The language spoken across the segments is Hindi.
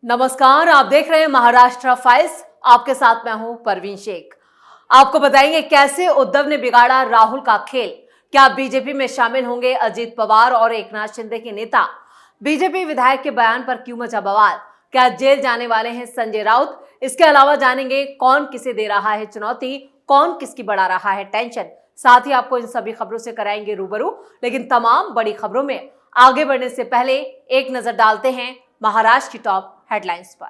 नमस्कार, आप देख रहे हैं महाराष्ट्र फाइल्स। आपके साथ मैं हूं परवीन शेख। आपको बताएंगे कैसे उद्धव ने बिगाड़ा राहुल का खेल। क्या बीजेपी में शामिल होंगे अजीत पवार और एकनाथ शिंदे के नेता? बीजेपी विधायक के बयान पर क्यों मचा बवाल? क्या जेल जाने वाले हैं संजय राउत? इसके अलावा जानेंगे कौन किसे दे रहा है चुनौती, कौन किसकी बढ़ा रहा है टेंशन। साथ ही आपको इन सभी खबरों से कराएंगे रूबरू। लेकिन तमाम बड़ी खबरों में आगे बढ़ने से पहले एक नजर डालते हैं महाराष्ट्र की टॉप हेडलाइंस पर।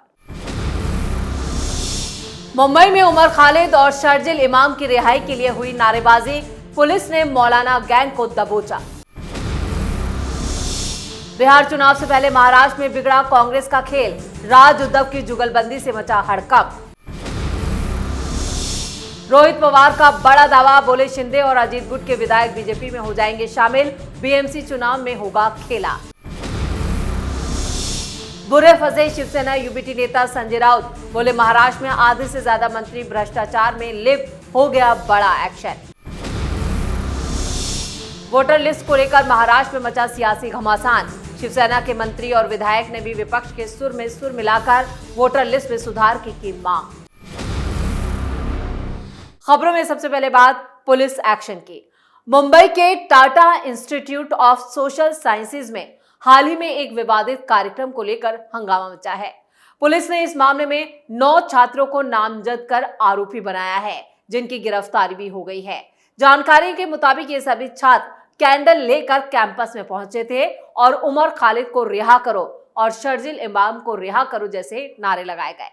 मुंबई में उमर खालिद और शर्जिल इमाम की रिहाई के लिए हुई नारेबाजी, पुलिस ने मौलाना गैंग को दबोचा। बिहार चुनाव से पहले महाराष्ट्र में बिगड़ा कांग्रेस का खेल, राज उद्धव की जुगलबंदी से मचा हड़कंप। रोहित पवार का बड़ा दावा, बोले शिंदे और अजीत गुट के विधायक बीजेपी में हो जाएंगे शामिल, बीएमसी चुनाव में होगा खेला। बुरे फंसे शिवसेना यूबीटी नेता संजय राउत, बोले महाराष्ट्र में आधे से ज्यादा मंत्री भ्रष्टाचार में लिप्त, हो गया बड़ा एक्शन। वोटर लिस्ट को लेकर महाराष्ट्र में मचा सियासी घमासान, शिवसेना के मंत्री और विधायक ने भी विपक्ष के सुर में सुर मिलाकर वोटर लिस्ट में सुधार की मांग। खबरों में सबसे पहले बात पुलिस एक्शन की। मुंबई के Tata institute of social sciences में हाल ही में एक विवादित कार्यक्रम को लेकर हंगामा मचा है। पुलिस ने इस मामले में 9 छात्रों को नामजद कर आरोपी बनाया है, जिनकी गिरफ्तारी भी हो गई है। जानकारी के मुताबिक ये सभी छात्र कैंडल लेकर कैंपस में पहुंचे थे और उमर खालिद को रिहा करो और शर्जिल इमाम को रिहा करो जैसे नारे लगाए गए।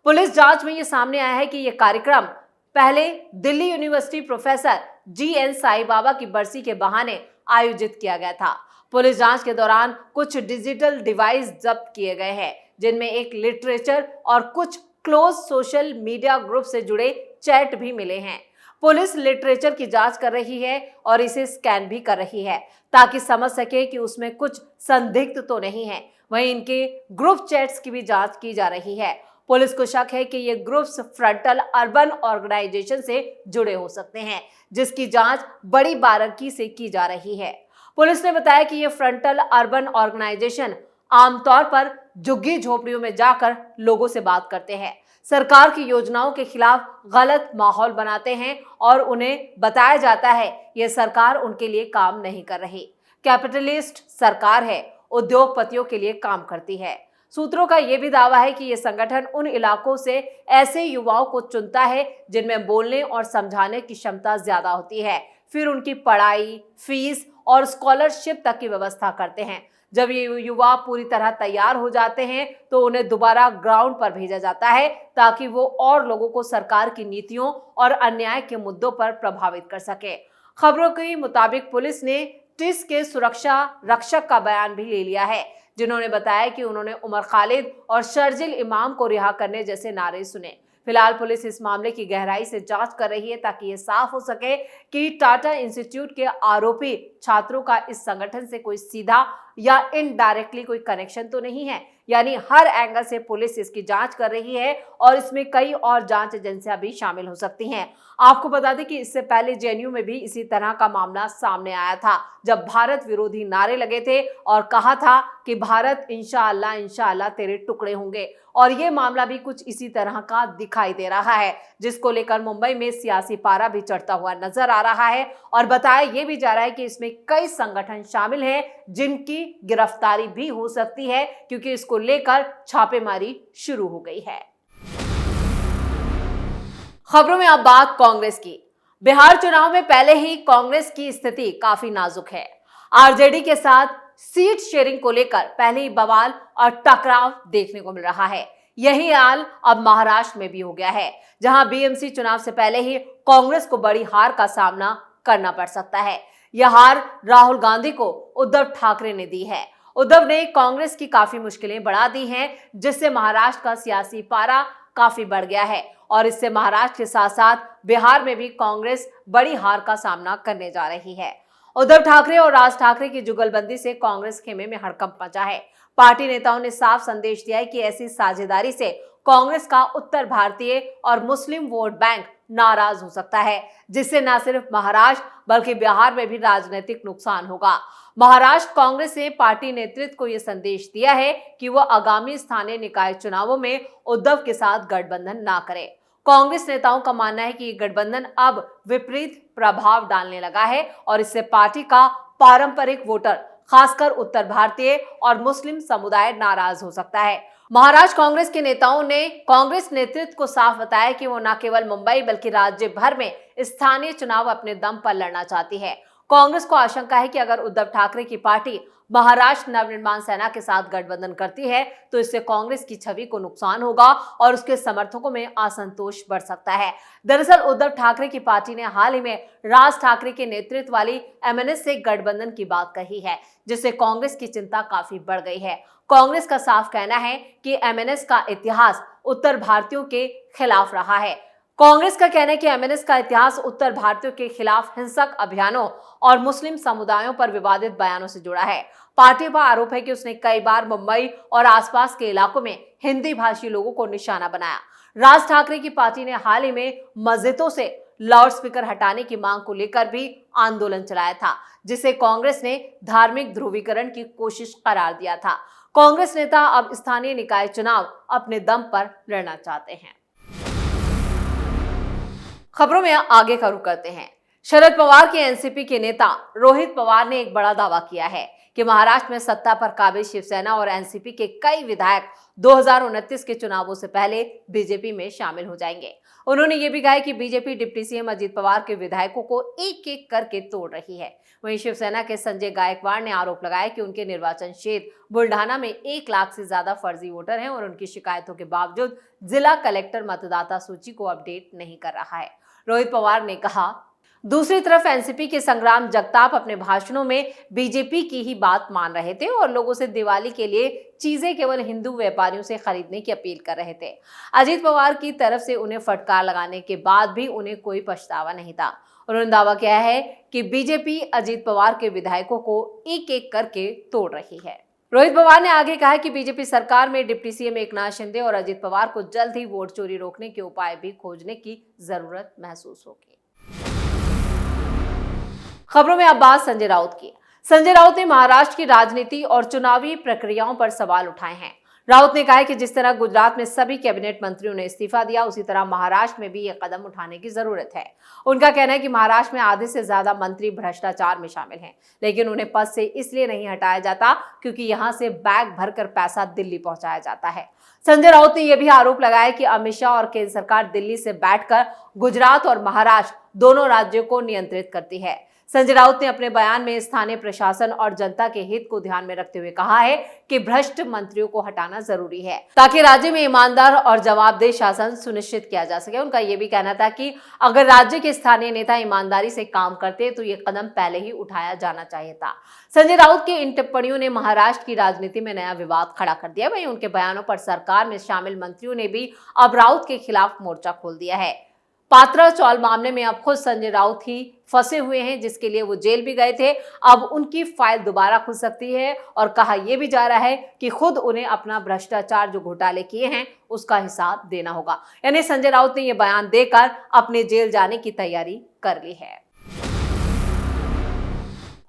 पुलिस जांच में ये सामने आया है कि यह कार्यक्रम पहले Delhi university professor GN Sai Baba की बरसी के बहाने आयोजित किया गया था। पुलिस जांच के दौरान कुछ डिजिटल डिवाइस जब्त किए गए हैं, जिनमें एक लिटरेचर और कुछ क्लोज सोशल मीडिया ग्रुप से जुड़े चैट भी मिले हैं। पुलिस लिटरेचर की जांच कर रही है और इसे स्कैन भी कर रही है ताकि समझ सके कि उसमें कुछ संदिग्ध तो नहीं है। वहीं इनके ग्रुप चैट्स की भी जांच की जा रही है। पुलिस को शक है कि ये ग्रुप्स फ्रंटल अर्बन ऑर्गेनाइजेशन से जुड़े हो सकते हैं, जिसकी जांच बड़ी बारीकी से की जा रही है। पुलिस ने बताया कि ये फ्रंटल अर्बन ऑर्गेनाइजेशन आमतौर पर झुग्गी झोपड़ियों में जाकर लोगों से बात करते हैं, सरकार की योजनाओं के खिलाफ गलत माहौल बनाते हैं और उन्हें बताया जाता है ये सरकार उनके लिए काम नहीं कर रही, कैपिटलिस्ट सरकार है, उद्योगपतियों के लिए काम करती है। सूत्रों का यह भी दावा है कि यह संगठन उन इलाकों से ऐसे युवाओं को चुनता है जिनमें बोलने और समझाने की क्षमता ज्यादा होती है, फिर उनकी पढ़ाई, फीस और स्कॉलरशिप तक की व्यवस्था करते हैं। जब ये युवा पूरी तरह तैयार हो जाते हैं तो उन्हें दोबारा ग्राउंड पर भेजा जाता है ताकि वो और लोगों को सरकार की नीतियों और अन्याय के मुद्दों पर प्रभावित कर सके। खबरों के मुताबिक पुलिस ने टिस के सुरक्षा रक्षक का बयान भी ले लिया है, जिन्होंने बताया कि उन्होंने उमर खालिद और शर्जिल इमाम को रिहा करने जैसे नारे सुने। फिलहाल पुलिस इस मामले की गहराई से जांच कर रही है ताकि ये साफ हो सके कि टाटा इंस्टीट्यूट के आरोपी छात्रों का इस संगठन से कोई सीधा या इनडायरेक्टली कोई कनेक्शन तो नहीं है। यानी हर एंगल से पुलिस इसकी जांच कर रही है और इसमें कई और जांच एजेंसियां भी शामिल हो सकती हैं। आपको बता दें कि इससे पहले JNU में भी इसी तरह का मामला सामने आया था, जब भारत विरोधी नारे लगे थे और कहा था कि भारत इंशाअल्लाह इंशाअल्लाह तेरे टुकड़े होंगे। और ये मामला भी कुछ इसी तरह का दिखाई दे रहा है, जिसको लेकर मुंबई में सियासी पारा भी चढ़ता हुआ नजर आ रहा है और बताया यह भी जा रहा है कि इसमें कई संगठन शामिल हैं जिनकी गिरफ्तारी भी हो सकती है, क्योंकि इसको लेकर छापेमारी शुरू हो गई है। खबरों में अब बात कांग्रेस की। बिहार चुनाव में पहले ही कांग्रेस की स्थिति काफी नाजुक है। आरजेडी के साथ सीट शेयरिंग को लेकर पहले ही बवाल और टकराव देखने को मिल रहा है। यही हाल अब महाराष्ट्र में भी हो गया है, जहां बीएमसी चुनाव से पहले ही कांग्रेस को बड़ी हार का सामना करना पड़ सकता है। यह हार राहुल गांधी को उद्धव ठाकरे ने दी है। उद्धव ने कांग्रेस की काफी मुश्किलें बढ़ा दी हैं, जिससे महाराष्ट्र का सियासी पारा काफी बढ़ गया है और इससे महाराष्ट्र के साथ साथ बिहार में भी कांग्रेस बड़ी हार का सामना करने जा रही है। उद्धव ठाकरे और राज ठाकरे की जुगलबंदी से कांग्रेस खेमे में हड़कंप मचा है। पार्टी नेताओं ने साफ संदेश दिया है कि ऐसी साझेदारी से कांग्रेस का उत्तर भारतीय और मुस्लिम वोट बैंक नाराज हो सकता है, जिससे न सिर्फ महाराष्ट्र बल्कि बिहार में भी राजनीतिक नुकसान होगा। महाराष्ट्र कांग्रेस ने पार्टी नेतृत्व को यह संदेश दिया है कि वह आगामी स्थानीय निकाय चुनावों में उद्धव के साथ गठबंधन ना करे। कांग्रेस नेताओं का मानना है कि ये गठबंधन अब विपरीत प्रभाव डालने लगा है और इससे पार्टी का पारंपरिक वोटर, खासकर उत्तर भारतीय और मुस्लिम समुदाय नाराज हो सकता है। महाराष्ट्र कांग्रेस के नेताओं ने कांग्रेस नेतृत्व को साफ बताया कि वो न केवल मुंबई बल्कि राज्य भर में स्थानीय चुनाव अपने दम पर लड़ना चाहती है। कांग्रेस को आशंका है कि अगर उद्धव ठाकरे की पार्टी महाराष्ट्र नवनिर्माण सेना के साथ गठबंधन करती है तो इससे कांग्रेस की छवि को नुकसान होगा और उसके समर्थकों में असंतोष बढ़ सकता है। दरअसल उद्धव ठाकरे की पार्टी ने हाल ही में राज ठाकरे के नेतृत्व वाली एमएनएस से गठबंधन की बात कही है, जिससे कांग्रेस की चिंता काफी बढ़ गई है। कांग्रेस का साफ कहना है कि एमएनएस का इतिहास उत्तर भारतीयों के खिलाफ रहा है। कांग्रेस का कहना है कि एमएनएस का इतिहास उत्तर भारतीयों के खिलाफ हिंसक अभियानों और मुस्लिम समुदायों पर विवादित बयानों से जुड़ा है। पार्टी पर आरोप है कि उसने कई बार मुंबई और आसपास के इलाकों में हिंदी भाषी लोगों को निशाना बनाया। राज ठाकरे की पार्टी ने हाल ही में मस्जिदों से लाउडस्पीकर हटाने की मांग को लेकर भी आंदोलन चलाया था, जिसे कांग्रेस ने धार्मिक ध्रुवीकरण की कोशिश करार दिया था। कांग्रेस नेता अब स्थानीय निकाय चुनाव अपने दम पर लड़ना चाहते हैं। खबरों में आगे का रुख करते हैं। शरद पवार के एनसीपी के नेता रोहित पवार ने एक बड़ा दावा किया है कि महाराष्ट्र में सत्ता पर काबिज शिवसेना और एनसीपी के कई विधायक 2029 के चुनावों से पहले बीजेपी में शामिल हो जाएंगे। उन्होंने ये भी कहा है कि BJP deputy CM Ajit Pawar के विधायकों को एक एक करके तोड़ रही है। वहीं शिवसेना के संजय गायकवाड़ ने आरोप लगाया कि उनके निर्वाचन क्षेत्र बुल्ढाना में 1 लाख से ज्यादा फर्जी वोटर हैं और उनकी शिकायतों के बावजूद जिला कलेक्टर मतदाता सूची को अपडेट नहीं कर रहा है। रोहित पवार ने कहा, दूसरी तरफ एनसीपी के संग्राम जगताप अपने भाषणों में बीजेपी की ही बात मान रहे थे और लोगों से दिवाली के लिए चीजें केवल हिंदू व्यापारियों से खरीदने की अपील कर रहे थे। अजित पवार की तरफ से उन्हें फटकार लगाने के बाद भी उन्हें कोई पछतावा नहीं था। उन्होंने दावा किया है कि बीजेपी अजित पवार के विधायकों को एक एक करके तोड़ रही है। रोहित पवार ने आगे कहा कि बीजेपी सरकार में डिप्टी सीएम एकनाथ शिंदे और अजित पवार को जल्द ही वोट चोरी रोकने के उपाय भी खोजने की जरूरत महसूस होगी। खबरों में अब बात संजय राउत की। संजय राउत ने महाराष्ट्र की राजनीति और चुनावी प्रक्रियाओं पर सवाल उठाए हैं। राउत ने कहा है कि जिस तरह गुजरात में सभी कैबिनेट मंत्रियों ने इस्तीफा दिया, उसी तरह महाराष्ट्र में भी यह कदम उठाने की जरूरत है। उनका कहना है कि महाराष्ट्र में आधे से ज्यादा मंत्री भ्रष्टाचार में शामिल हैं, लेकिन उन्हें पद से इसलिए नहीं हटाया जाता क्योंकि यहां से बैग भरकर पैसा दिल्ली पहुंचाया जाता है। संजय राउत ने यह भी आरोप लगाया कि अमित शाह और केंद्र सरकार दिल्ली से बैठकर गुजरात और महाराष्ट्र दोनों राज्यों को नियंत्रित करती है। संजय राउत ने अपने बयान में स्थानीय प्रशासन और जनता के हित को ध्यान में रखते हुए कहा है कि भ्रष्ट मंत्रियों को हटाना जरूरी है ताकि राज्य में ईमानदार और जवाबदेह शासन सुनिश्चित किया जा सके। उनका यह भी कहना था कि अगर राज्य के स्थानीय नेता ईमानदारी से काम करते तो ये कदम पहले ही उठाया जाना चाहिए था। संजय राउत की इन टिप्पणियों ने महाराष्ट्र की राजनीति में नया विवाद खड़ा कर दिया। वहीं उनके बयानों पर सरकार में शामिल मंत्रियों ने भी अब राउत के खिलाफ मोर्चा खोल दिया है। पात्रा चौल मामले में अब खुद संजय राउत ही फंसे हुए हैं, जिसके लिए वो जेल भी गए थे। अब उनकी फाइल दोबारा खुल सकती है और कहा यह भी जा रहा है कि खुद उन्हें अपना भ्रष्टाचार जो घोटाले किए हैं उसका हिसाब देना होगा। यानी संजय राउत ने यह बयान देकर अपने जेल जाने की तैयारी कर ली है।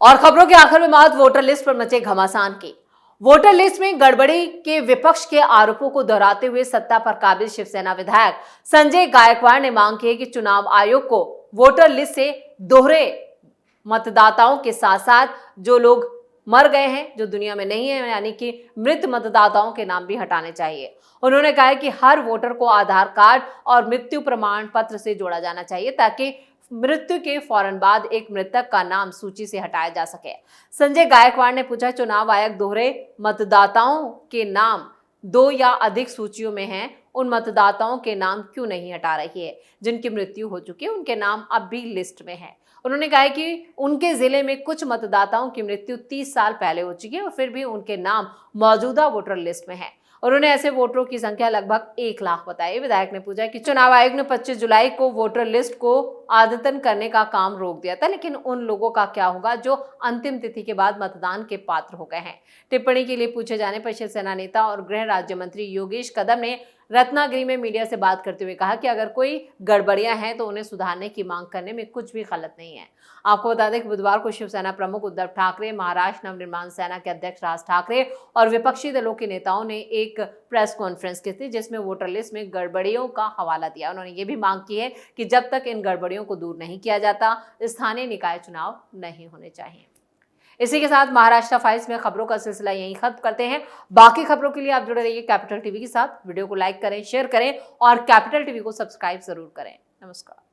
और खबरों के आखिर में बात वोटर लिस्ट पर मचे घमासान की। वोटर लिस्ट में गड़बड़ी के विपक्ष के आरोपों को दोहराते हुए सत्ता पर काबिज शिवसेना विधायक संजय गायकवाड़ ने मांग की है कि चुनाव आयोग को वोटर लिस्ट से दोहरे मतदाताओं के साथ साथ जो लोग मर गए हैं, जो दुनिया में नहीं है, यानी कि मृत मतदाताओं के नाम भी हटाने चाहिए। उन्होंने कहा है कि हर वोटर को आधार कार्ड और मृत्यु प्रमाण पत्र से जोड़ा जाना चाहिए ताकि मृत्यु के फौरन बाद एक मृतक का नाम सूची से हटाया जा सके। संजय गायकवाड़ ने पूछा, चुनाव आयोग दोहरे मतदाताओं के नाम 2 या अधिक सूचियों में हैं, उन मतदाताओं के नाम क्यों नहीं हटा रही है जिनकी मृत्यु हो चुकी है, उनके नाम अब भी लिस्ट में है। उन्होंने कहा कि उनके जिले में कुछ मतदाताओं की मृत्यु 30 साल पहले हो चुकी है और फिर भी उनके नाम मौजूदा वोटर लिस्ट में है। उन्होंने ऐसे वोटरों की संख्या लगभग 1 लाख बताई। विधायक ने पूछा कि चुनाव आयोग ने 25 जुलाई को वोटर लिस्ट को अद्यतन करने का काम रोक दिया था, लेकिन उन लोगों का क्या होगा जो अंतिम तिथि के बाद मतदान के पात्र हो गए हैं। टिप्पणी के लिए पूछे जाने पर शिवसेना नेता और गृह राज्य मंत्री योगेश कदम ने रत्नागिरी में मीडिया से बात करते हुए कहा कि अगर कोई गड़बड़ियां हैं तो उन्हें सुधारने की मांग करने में कुछ भी गलत नहीं है। आपको बता दें कि बुधवार को शिवसेना प्रमुख उद्धव ठाकरे, महाराष्ट्र नवनिर्माण सेना के अध्यक्ष राज ठाकरे और विपक्षी दलों के नेताओं ने एक प्रेस कॉन्फ्रेंस की थी, जिसमें वोटर लिस्ट में गड़बड़ियों का हवाला दिया। उन्होंने ये भी मांग की है कि जब तक इन गड़बड़ियों को दूर नहीं किया जाता, स्थानीय निकाय चुनाव नहीं होने चाहिए। इसी के साथ महाराष्ट्र फाइल्स में खबरों का सिलसिला यहीं खत्म करते हैं। बाकी खबरों के लिए आप जुड़े रहिए कैपिटल टीवी के साथ। वीडियो को लाइक करें, शेयर करें और कैपिटल टीवी को सब्सक्राइब जरूर करें। नमस्कार।